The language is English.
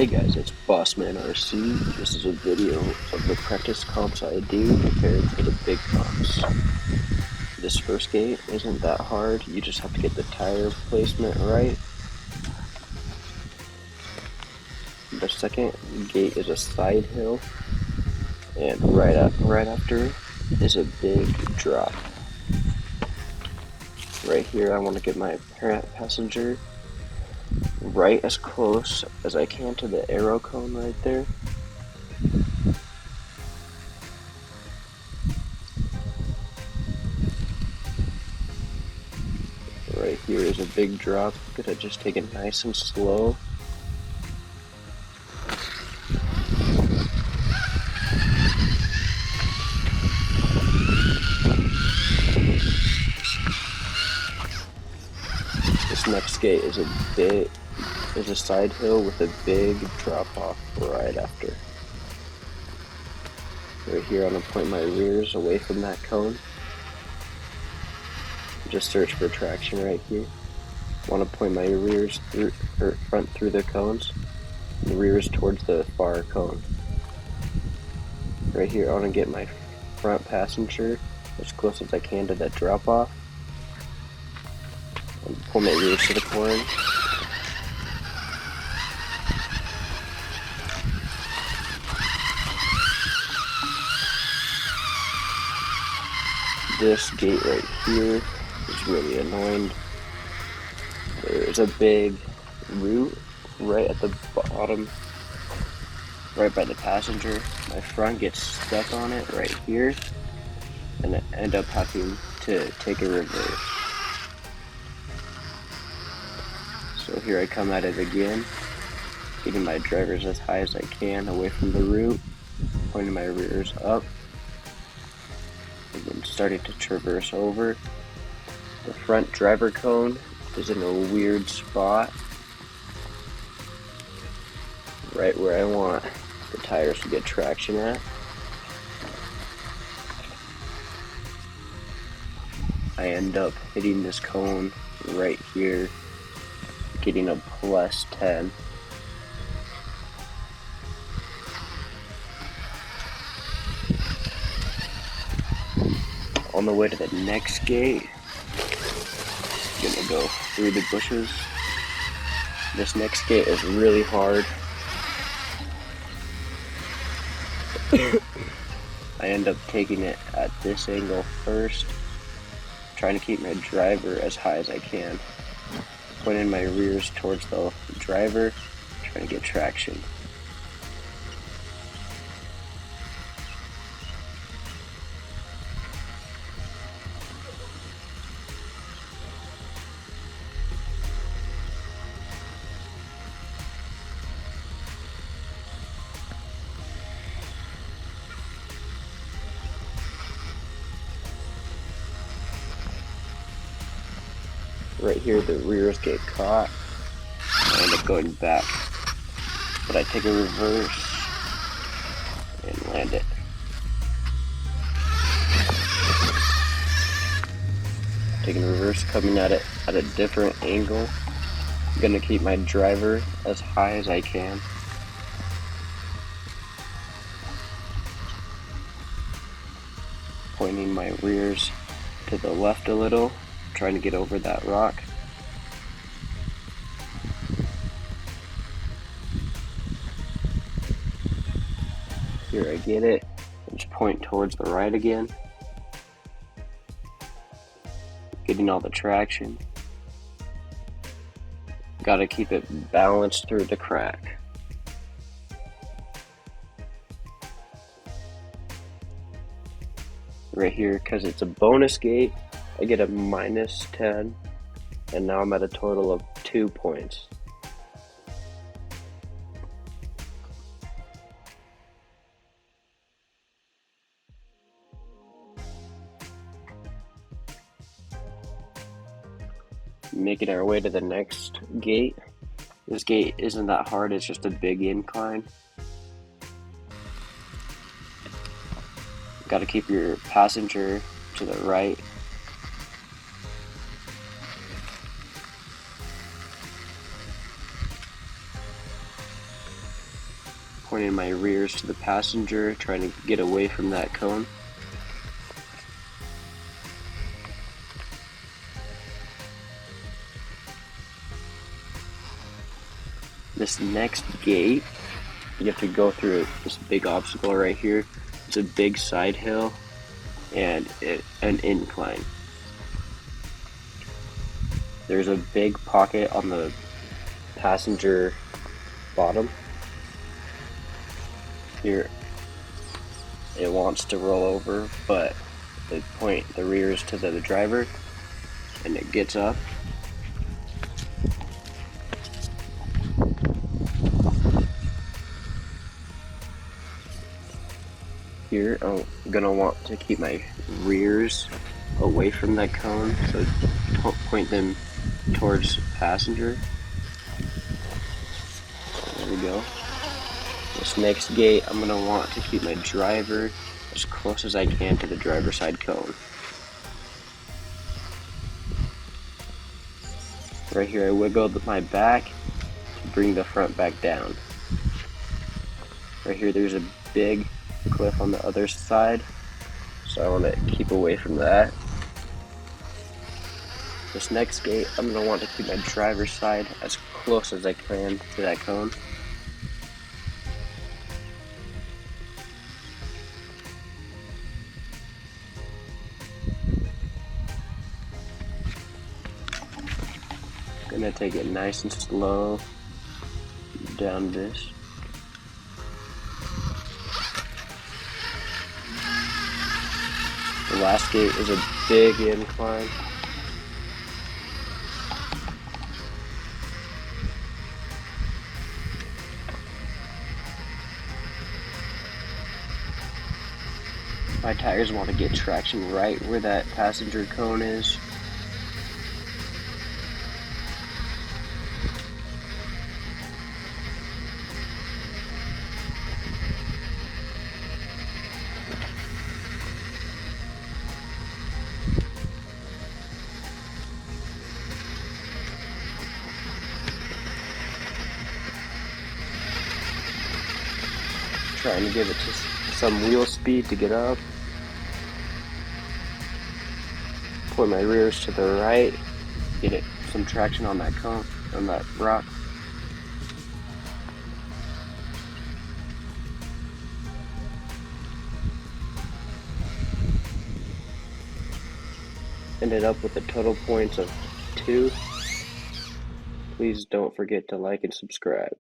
Hey guys, it's Bossman RC. This is a video of the practice comps I do prepared for the big comps. This first gate isn't that hard, you just have to get the tire placement right. The second gate is a side hill, and right after is a big drop. Right here I want to get my passenger right as close as I can to the arrow cone right there. Right here is a big drop. I'm gonna just take it nice and slow. This next gate is a side hill with a big drop off right after. Right here I'm gonna point my rears away from that cone. Just search for traction right here. Want to point my rears through, or front through the cones, and the rears towards the far cone. Right here I want to get my front passenger as close as I can to that drop off. And pull my rears to the corner. This gate right here is really annoying. There's a big root right at the bottom, right by the passenger. My front gets stuck on it right here, and I end up having to take a reverse. So here I come at it again, getting my drivers as high as I can away from the root, pointing my rears up, and then starting to traverse over. The front driver cone is in a weird spot, right where I want the tires to get traction at. I end up hitting this cone right here, getting a +10. On the way to the next gate, I'm gonna go through the bushes. This next gate is really hard. I end up taking it at this angle first, trying to keep my driver as high as I can, pointing my rears towards the driver, trying to get traction. Right here the rears get caught. I end up going back, but I take a reverse and land it. Taking a reverse, coming at it at a different angle. I'm gonna keep my driver as high as I can. Pointing my rears to the left a little, trying to get over that rock. Here I get it, just point towards the right again. Getting all the traction. Gotta keep it balanced through the crack. Right here, because it's a bonus gate, I get a -10, and now I'm at a total of 2 points. Making our way to the next gate. This gate isn't that hard, it's just a big incline. Gotta keep your passenger to the right. pointing my rears to the passenger, trying to get away from that cone. This next gate, you have to go through this big obstacle right here. It's a big side hill and an incline. There's a big pocket on the passenger bottom. Here, it wants to roll over, but they point the rears to the driver and it gets up. Here, I'm gonna want to keep my rears away from that cone, so don't point them towards passenger. There we go. This next gate, I'm gonna want to keep my driver as close as I can to the driver's side cone. Right here, I wiggle my back to bring the front back down. Right here, there's a big cliff on the other side, so I want to keep away from that. This next gate, I'm going to want to keep my driver's side as close as I can to that cone. I'm going to take it nice and slow down this. The last gate is a big incline. My tires want to get traction right where that passenger cone is. Trying to give it to some wheel speed to get up. Point my rears to the right, get it some traction on that cone, on that rock. Ended up with a total points of 2. Please don't forget to like and subscribe.